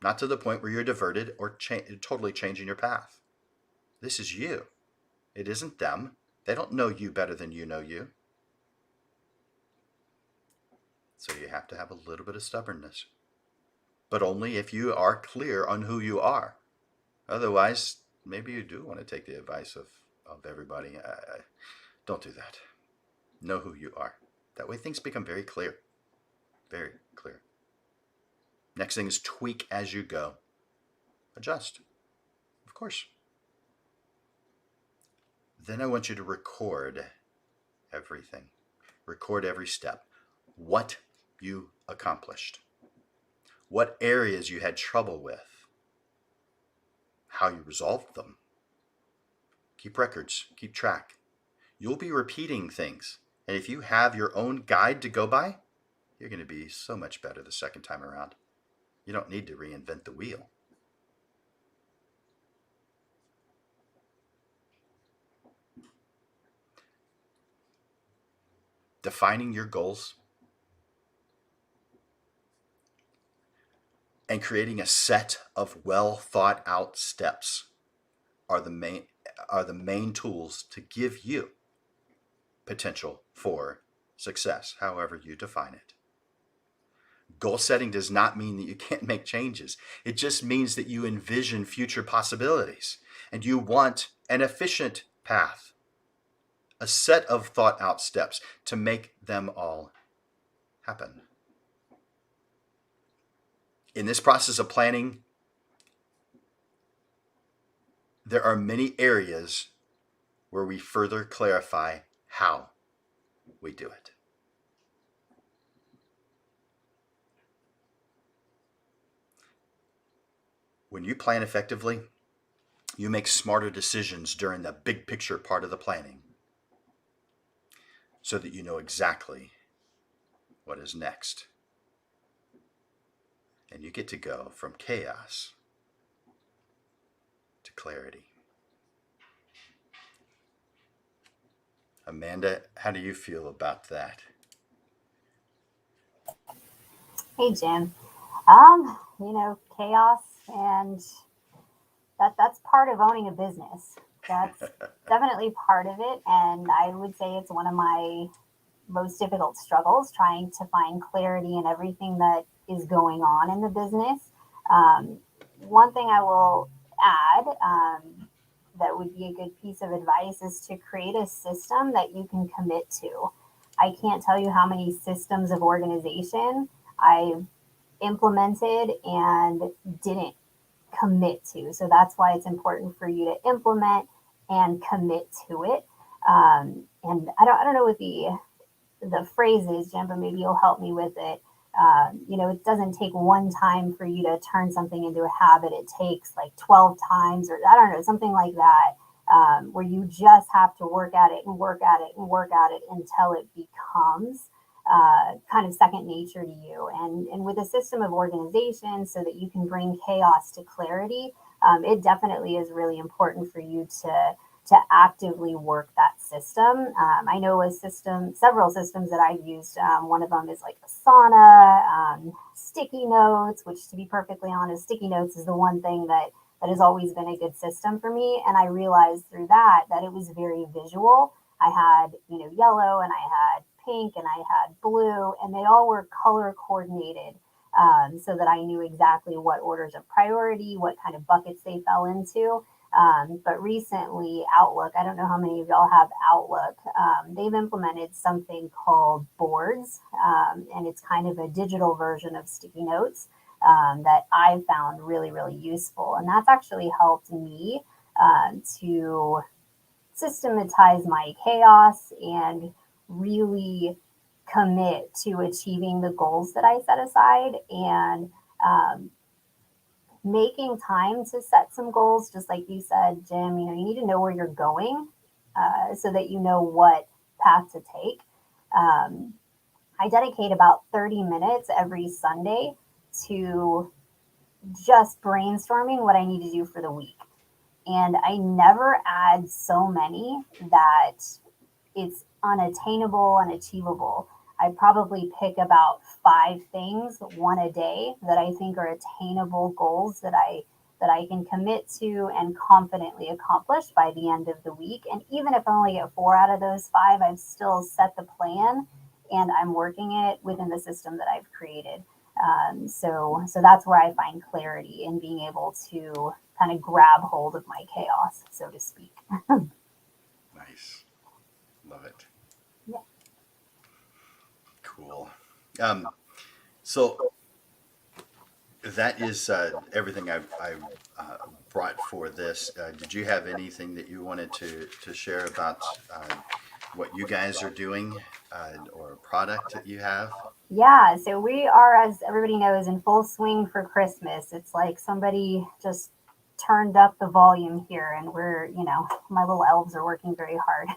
[SPEAKER 1] Not to the point where you're diverted or totally changing your path. This is you. It isn't them. They don't know you better than you know you. So you have to have a little bit of stubbornness. But only if you are clear on who you are. Otherwise, maybe you do want to take the advice of everybody. Don't do that. Know who you are. That way things become very clear. Very clear. Next thing is tweak as you go. Adjust. Of course. Then I want you to record everything. Record every step. What you accomplished. What areas you had trouble with. How you resolved them. Keep records. Keep track. You'll be repeating things. And if you have your own guide to go by, you're going to be so much better the second time around. You don't need to reinvent the wheel. Defining your goals and creating a set of well thought out steps are the main tools to give you potential for success, however you define it. Goal setting does not mean that you can't make changes. It just means that you envision future possibilities and you want an efficient path, a set of thought out steps to make them all happen. In this process of planning, there are many areas where we further clarify how we do it. When you plan effectively, you make smarter decisions during the big picture part of the planning so that you know exactly what is next. And you get to go from chaos to clarity. Amanda, how do you feel about that?
[SPEAKER 2] Hey, Jim. Chaos and that's part of owning a business. That's definitely part of it. And I would say it's one of my most difficult struggles trying to find clarity in everything that is going on in the business. Um, One thing I will add that would be a good piece of advice is to create a system that you can commit to. I can't tell you how many systems of organization I've implemented and didn't commit to. So that's why it's important for you to implement and commit to it. And I don't know what the phrase is, Jim, but maybe you'll help me with it. It doesn't take one time for you to turn something into a habit. It takes like 12 times, or I don't know, something like that, where you just have to work at it and work at it and work at it until it becomes kind of second nature to you. And with a system of organization so that you can bring chaos to clarity, it definitely is really important for you to actively work that system. I know several systems that I've used. One of them is like Asana, sticky notes, which, to be perfectly honest, sticky notes is the one thing that has always been a good system for me. And I realized through that it was very visual. I had, yellow, and I had pink, and I had blue, and they all were color coordinated, so that I knew exactly what orders of priority, what kind of buckets they fell into. But recently, Outlook, I don't know how many of y'all have Outlook. They've implemented something called boards, and it's kind of a digital version of sticky notes, that I found really, really useful. And that's actually helped me to systematize my chaos and really commit to achieving the goals that I set aside, and um, making time to set some goals, just like you said, Jim. You need to know where you're going, so that you know what path to take. Um, I dedicate about 30 minutes every Sunday to just brainstorming what I need to do for the week. And I never add so many that it's unattainable, unachievable. I probably pick about 5 things, one a day, that I think are attainable goals that I can commit to and confidently accomplish by the end of the week. And even if I only get 4 out of those 5, I've still set the plan and I'm working it within the system that I've created. So that's where I find clarity in being able to kind of grab hold of my chaos, so to speak.
[SPEAKER 1] Nice. Love it.
[SPEAKER 2] Yeah.
[SPEAKER 1] Cool. Um, so that is everything I brought for this. Did you have anything that you wanted to share about what you guys are doing, or a product that you have?
[SPEAKER 2] Yeah, so we are, as everybody knows, in full swing for Christmas. It's like somebody just turned up the volume here, and my little elves are working very hard.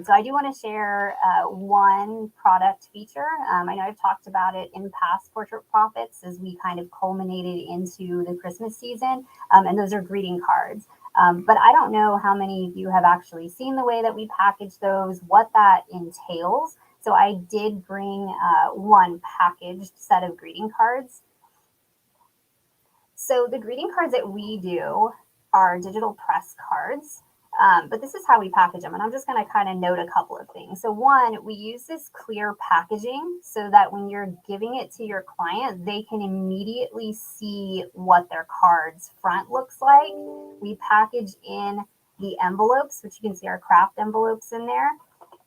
[SPEAKER 2] So I do want to share one product feature. I know I've talked about it in past Portrait Profits as we kind of culminated into the Christmas season, and those are greeting cards. But I don't know how many of you have actually seen the way that we package those, what that entails. So I did bring one packaged set of greeting cards. So the greeting cards that we do are digital press cards, but this is how we package them. And I'm just going to kind of note a couple of things. So one, we use this clear packaging so that when you're giving it to your client, they can immediately see what their card's front looks like. We package in the envelopes, which you can see our craft envelopes in there.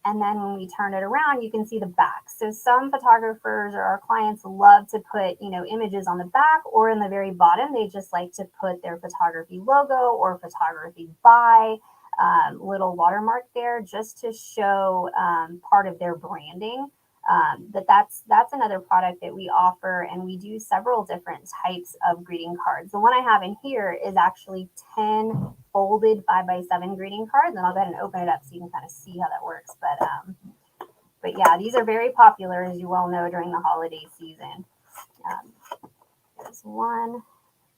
[SPEAKER 2] And then when we turn it around, you can see the back. So some photographers or our clients love to put, images on the back, or in the very bottom, they just like to put their photography logo or photography by, little watermark there, just to show part of their branding. But that's another product that we offer, and we do several different types of greeting cards. The one I have in here is actually 10 folded 5x7 greeting cards, and I'll go ahead and open it up so you can kind of see how that works. But yeah, these are very popular, as you well know, during the holiday season. There's one,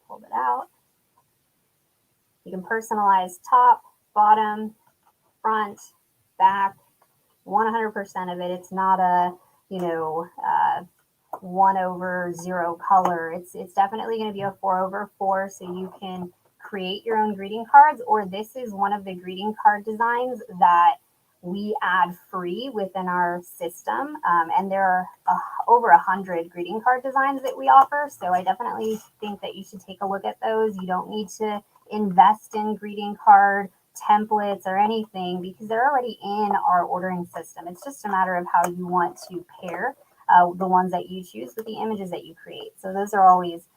[SPEAKER 2] pulled it out. You can personalize top, bottom, front, back, 100% of it. It's not a, 1/0 color. It's definitely going to be a 4/4, so you can create your own greeting cards, or this is one of the greeting card designs that we add free within our system. And there are over 100 greeting card designs that we offer. So I definitely think that you should take a look at those. You don't need to invest in greeting card templates or anything, because they're already in our ordering system. It's just a matter of how you want to pair the ones that you choose with the images that you create. So those are always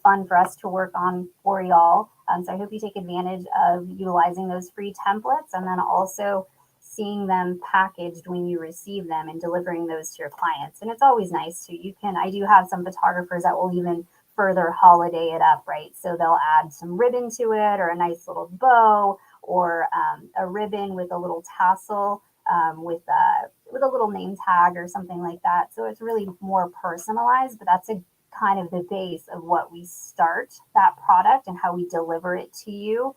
[SPEAKER 2] fun for us to work on for y'all. So I hope you take advantage of utilizing those free templates, and then also seeing them packaged when you receive them and delivering those to your clients. And it's always nice to, I do have some photographers that will even further holiday it up, right? So they'll add some ribbon to it, or a nice little bow, or a ribbon with a little tassel, with a little name tag or something like that. So it's really more personalized, but that's a kind of the base of what we start that product and how we deliver it to you,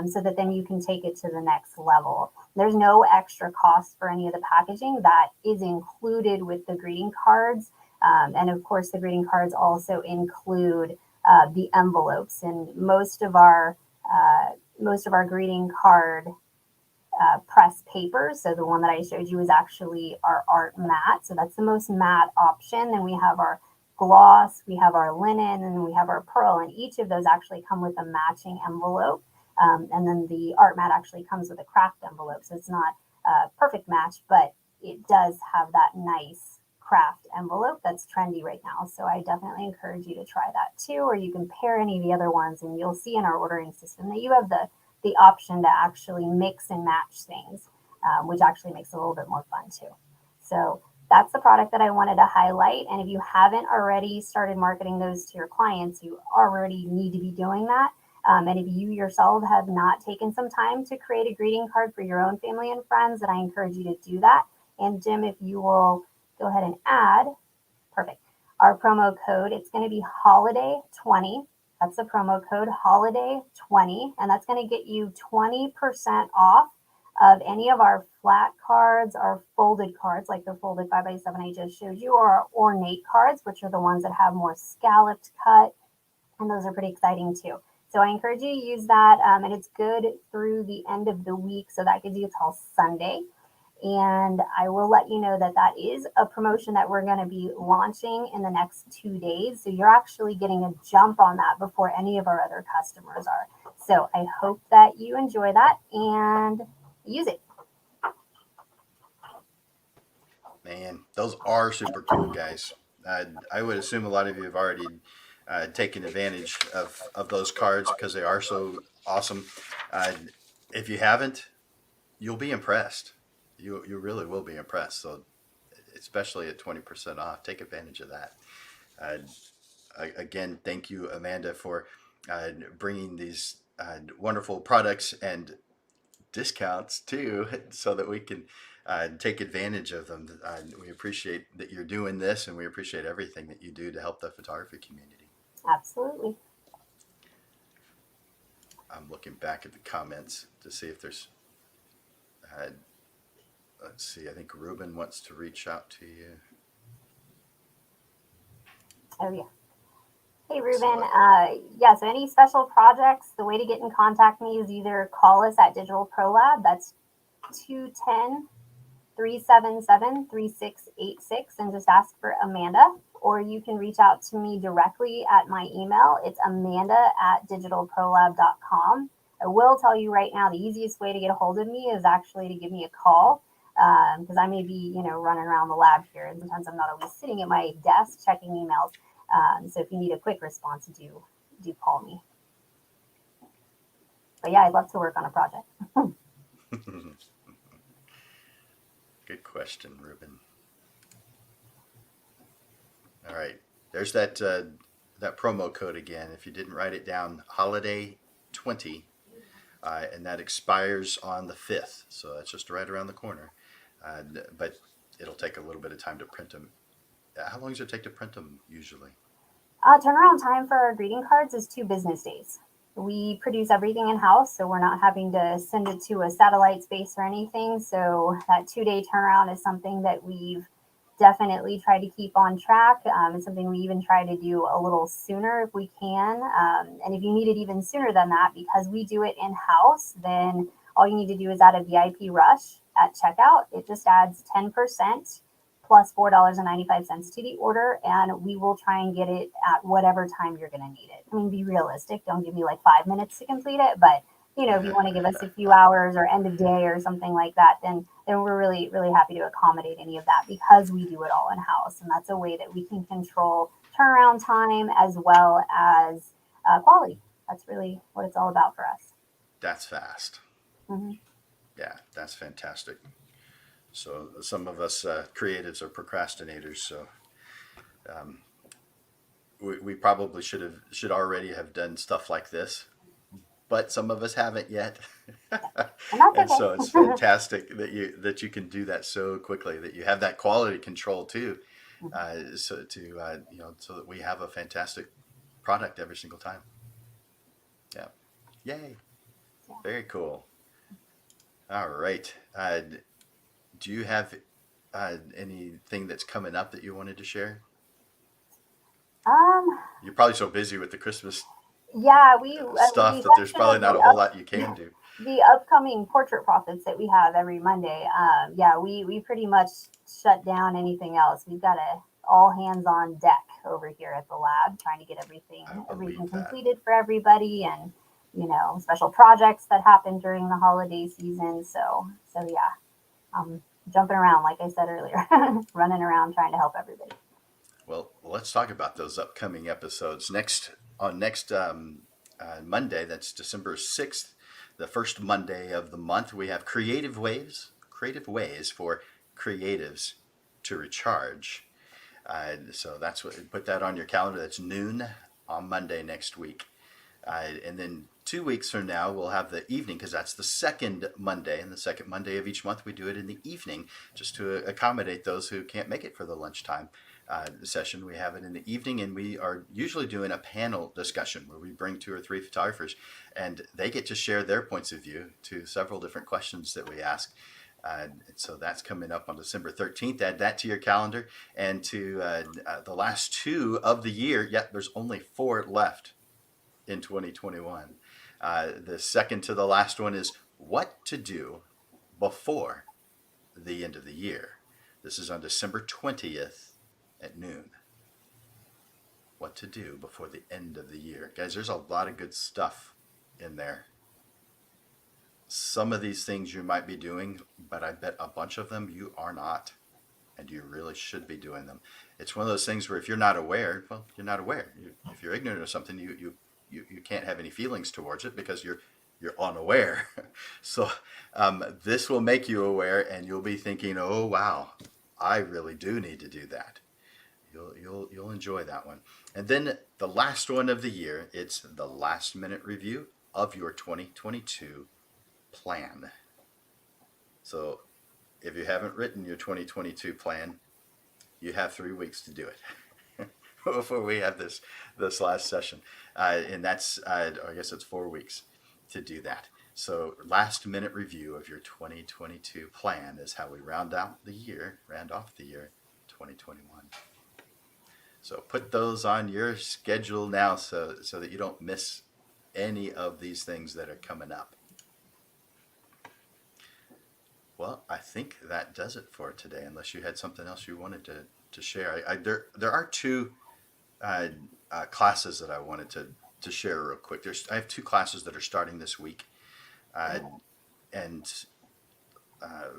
[SPEAKER 2] so that then you can take it to the next level. There's no extra cost for any of the packaging that is included with the greeting cards. And of course, the greeting cards also include the envelopes, and most of our greeting card press paper. So the one that I showed you is actually our art matte. So that's the most matte option. Then we have our gloss, we have our linen, and we have our pearl. And each of those actually come with a matching envelope. And then the art matte actually comes with a craft envelope. So it's not a perfect match, but it does have that nice craft envelope that's trendy right now. So I definitely encourage you to try that too, or you can pair any of the other ones, and you'll see in our ordering system that you have the option to actually mix and match things, which actually makes it a little bit more fun too. So that's the product that I wanted to highlight. And if you haven't already started marketing those to your clients, you already need to be doing that. And if you yourself have not taken some time to create a greeting card for your own family and friends, then I encourage you to do that. And Jim, if you will go ahead and add, perfect, our promo code, it's going to be holiday20. That's the promo code holiday20, and that's going to get you 20% off of any of our flat cards, our folded cards, like the folded 5x7 I just showed you, or our ornate cards, which are the ones that have more scalloped cut, and those are pretty exciting too. So I encourage you to use that, and it's good through the end of the week, so that gives you till Sunday. And I will let you know that that is a promotion that we're going to be launching in the next 2 days. So you're actually getting a jump on that before any of our other customers are. So I hope that you enjoy that and use it.
[SPEAKER 1] Man, those are super cool, guys. I would assume a lot of you have already taken advantage of those cards because they are so awesome. Uh, if you haven't, you'll be impressed. You really will be impressed. So, especially at 20% off, take advantage of that. Uh, Again, thank you, Amanda, for bringing these wonderful products and discounts too, so that we can take advantage of them. We appreciate that you're doing this, and we appreciate everything that you do to help the photography community.
[SPEAKER 2] Absolutely.
[SPEAKER 1] I'm looking back at the comments to see if there's. Uh, let's see. I think Ruben wants to reach out to you.
[SPEAKER 2] Oh, yeah. Hey, Ruben.
[SPEAKER 1] So,
[SPEAKER 2] Yeah, so any special projects, the way to get in contact with me is either call us at Digital Pro Lab. That's 210-377-3686, and just ask for Amanda. Or you can reach out to me directly at my email. It's amanda@digitalprolab.com. I will tell you right now, the easiest way to get a hold of me is actually to give me a call, because I may be, running around the lab here, and sometimes I'm not always sitting at my desk checking emails. So if you need a quick response, do call me. But yeah, I'd love to work on a project.
[SPEAKER 1] good question, Ruben. All right, there's that promo code again. If you didn't write it down, holiday20, and that expires on the 5th. So that's just right around the corner. But it'll take a little bit of time to print them. How long does it take to print them usually?
[SPEAKER 2] Turnaround time for our greeting cards is 2 business days. We produce everything in house, so we're not having to send it to a satellite space or anything. So that 2 day turnaround is something that we've definitely tried to keep on track. It's something we even try to do a little sooner if we can. And if you need it even sooner than that, because we do it in house, then all you need to do is add a VIP rush at checkout. It just adds 10% plus $4.95 to the order, and we will try and get it at whatever time you're going to need it. I mean, be realistic. Don't give me like 5 minutes to complete it, but if you want to give us a few hours or end of day or something like that, then we're really, really happy to accommodate any of that, because we do it all in house, and that's a way that we can control turnaround time as well as quality. That's really what it's all about for us.
[SPEAKER 1] That's fast.
[SPEAKER 2] Mm-hmm.
[SPEAKER 1] Yeah, that's fantastic. So some of us creatives are procrastinators. So um, we probably should already have done stuff like this, but some of us haven't yet.
[SPEAKER 2] And that's
[SPEAKER 1] And so it's
[SPEAKER 2] okay.
[SPEAKER 1] fantastic that you can do that so quickly, that you have that quality control too.
[SPEAKER 2] Mhm.
[SPEAKER 1] so to so that we have a fantastic product every single time. Yeah. Yay.
[SPEAKER 2] Yeah.
[SPEAKER 1] Very cool. All right. Do you have anything that's coming up that you wanted to share?
[SPEAKER 2] Um,
[SPEAKER 1] You're probably so busy with the Christmas
[SPEAKER 2] yeah,
[SPEAKER 1] stuff
[SPEAKER 2] we
[SPEAKER 1] that there's
[SPEAKER 2] mentioned
[SPEAKER 1] probably not a whole lot you can do.
[SPEAKER 2] the upcoming portrait profits that we have every Monday. Yeah, we pretty much shut down anything else. We've got a all hands on deck over here at the lab, trying to get
[SPEAKER 1] I
[SPEAKER 2] everything
[SPEAKER 1] believe that.
[SPEAKER 2] completed for everybody, and special projects that happen during the holiday season. So yeah, jumping around like I said earlier, running around trying to help everybody.
[SPEAKER 1] Well, let's talk about those upcoming episodes. Next Monday, that's December 6th, the first Monday of the month, we have creative ways for creatives to recharge. So that's what, put that on your calendar. That's noon on Monday next week. And then 2 weeks from now, we'll have the evening because that's the second Monday. And the second Monday of each month, we do it in the evening just to accommodate those who can't make it for the lunchtime session. We have it in the evening, and we are usually doing a panel discussion where we bring 2 or 3 photographers and they get to share their points of view to several different questions that we ask. So that's coming up on December 13th. Add that to your calendar. And to the last two of the year, there's only 4 left in 2021. The second to the last one is what to do before the end of the year. This is on December 20th at noon. What to do before the end of the year. Guys, there's a lot of good stuff in there. Some of these things you might be doing, but I bet a bunch of them you are not. And you really should be doing them. It's one of those things where if you're not aware, well, you're not aware. If you're ignorant of something, you can't have any feelings towards it because you're unaware. So this will make you aware, and you'll be thinking, "Oh wow, I really do need to do that." You'll enjoy that one. And then the last one of the year, it's the last minute review of your 2022 plan. So if you haven't written your 2022 plan, you have 3 weeks to do it before we have this last session, and that's I guess it's 4 weeks to do that. So last minute review of your 2022 plan is how we round off the year 2021. So put those on your schedule now so that you don't miss any of these things that are coming up. Well, I think that does it for today, unless you had something else you wanted to share. There are two uh, classes that I wanted to share real quick. I have 2 classes that are starting this week, uh, and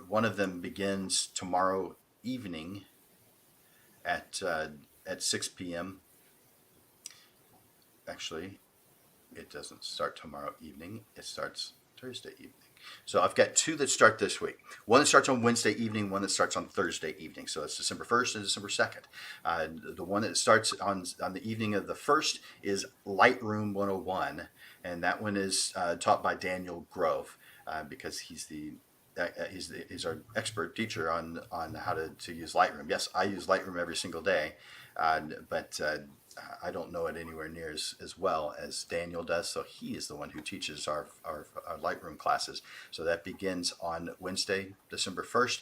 [SPEAKER 1] one of them begins tomorrow evening at uh, at 6 p.m. Actually, it doesn't start tomorrow evening. It starts Thursday evening. So I've got 2 that start this week. One that starts on Wednesday evening, one that starts on Thursday evening. So it's December 1st and December 2nd. The one that starts on the evening of the 1st is Lightroom 101. And that one is taught by Daniel Grove because he's our expert teacher on how to use Lightroom. Yes, I use Lightroom every single day, but I don't know it anywhere near as well as Daniel does. So he is the one who teaches our Lightroom classes. So that begins on Wednesday, December 1st.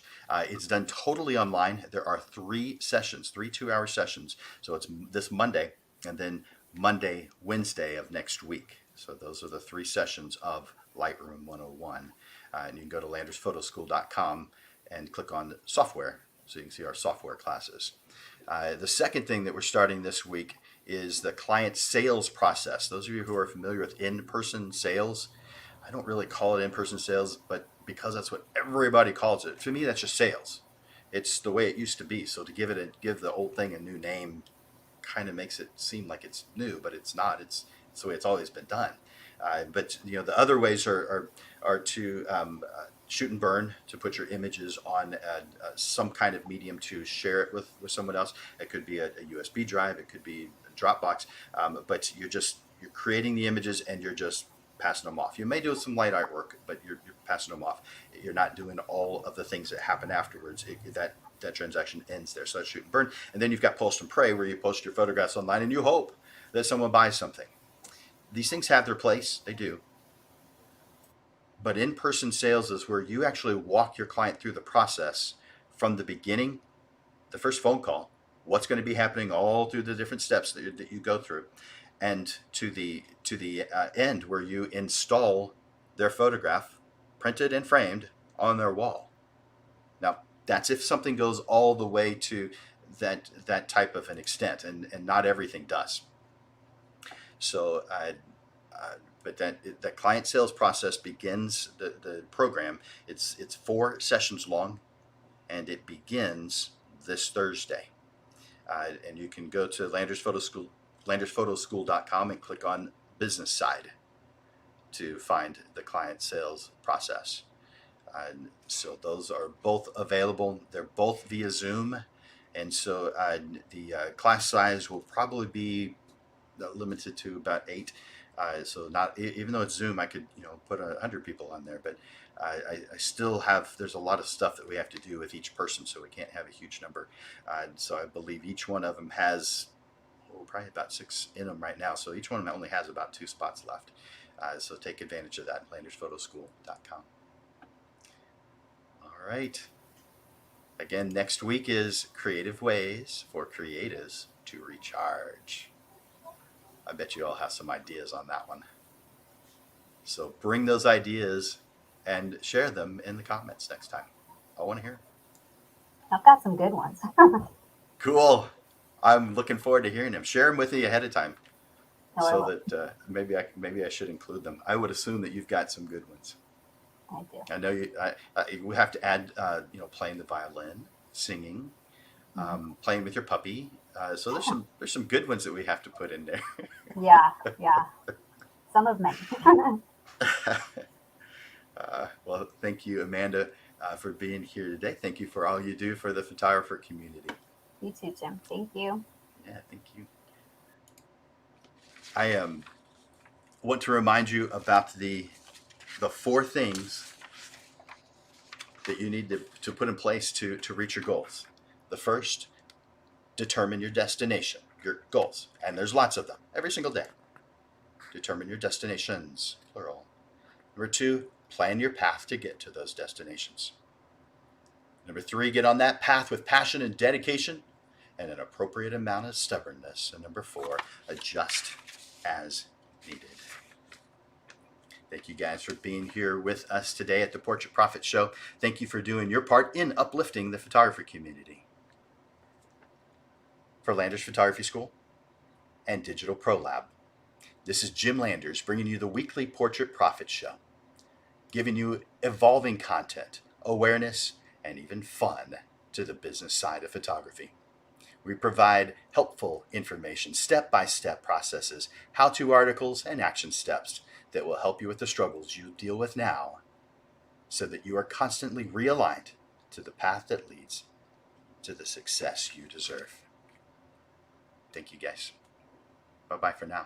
[SPEAKER 1] It's done totally online. There are 3 sessions, 3 2-hour sessions. So it's this Monday and then Monday, Wednesday of next week. So those are the 3 sessions of Lightroom 101. And you can go to landersphotoschool.com and click on software so you can see our software classes. The second thing that we're starting this week is the client sales process. Those of you who are familiar with in-person sales, I don't really call it in-person sales, but because that's what everybody calls it, to me that's just sales. It's the way it used to be. So to give the old thing a new name kind of makes it seem like it's new, but it's not. It's the way it's always been done. But the other ways are to shoot and burn, to put your images on some kind of medium to share it with someone else. It could be a USB drive, it could be a Dropbox, but you're creating the images and you're just passing them off. You may do some light artwork, but you're passing them off. You're not doing all of the things that happen afterwards. That transaction ends there. So that's shoot and burn. And then you've got post and pray, where you post your photographs online and you hope that someone buys something. These things have their place. They do. But in-person sales is where you actually walk your client through the process from the beginning, the first phone call, what's going to be happening all through the different steps that you go through, and to the end where you install their photograph, printed and framed, on their wall. Now, that's if something goes all the way to that type of an extent, and not everything does. So, but that client sales process begins the program. It's 4 sessions long, and it begins this Thursday. And you can go to landersphotoschool.com and click on business side to find the client sales process. So those are both available. They're both via Zoom. And so the class size will probably be limited to about 8. So not, even though it's Zoom, I could put 100 people on there, but I still have, there's a lot of stuff that we have to do with each person, so we can't have a huge number. So I believe each one of them has probably about 6 in them right now. So each one of them only has about 2 spots left. So take advantage of that, landersphotoschool.com. All right. Again, next week is Creative Ways for Creatives to Recharge. I bet you all have some ideas on that one. So bring those ideas and share them in the comments next time. I want to hear.
[SPEAKER 2] I've got some good ones.
[SPEAKER 1] Cool. I'm looking forward to hearing them. Share them with me ahead of time, so
[SPEAKER 2] However,
[SPEAKER 1] that maybe I should include them. I would assume that you've got some good ones.
[SPEAKER 2] I do.
[SPEAKER 1] I know you. We have to add, playing the violin, singing, playing with your puppy. So there's some good ones that we have to put in there.
[SPEAKER 2] Yeah. Some of many.
[SPEAKER 1] Well, thank you, Amanda, for being here today. Thank you for all you do for the photographer community.
[SPEAKER 2] You too, Jim. Thank you.
[SPEAKER 1] Yeah, thank you. I want to remind you about the 4 things that you need to put in place to reach your goals. The first, determine your destination, your goals. And there's lots of them every single day. Determine your destinations, plural. Number 2, plan your path to get to those destinations. Number 3, get on that path with passion and dedication and an appropriate amount of stubbornness. And number 4, adjust as needed. Thank you guys for being here with us today at the Portrait Profit Show. Thank you for doing your part in uplifting the photography community. For Landers Photography School and Digital Pro Lab, this is Jim Landers bringing you the weekly Portrait Profit Show, giving you evolving content, awareness, and even fun to the business side of photography. We provide helpful information, step-by-step processes, how-to articles, and action steps that will help you with the struggles you deal with now, so that you are constantly realigned to the path that leads to the success you deserve. Thank you guys. Bye-bye for now.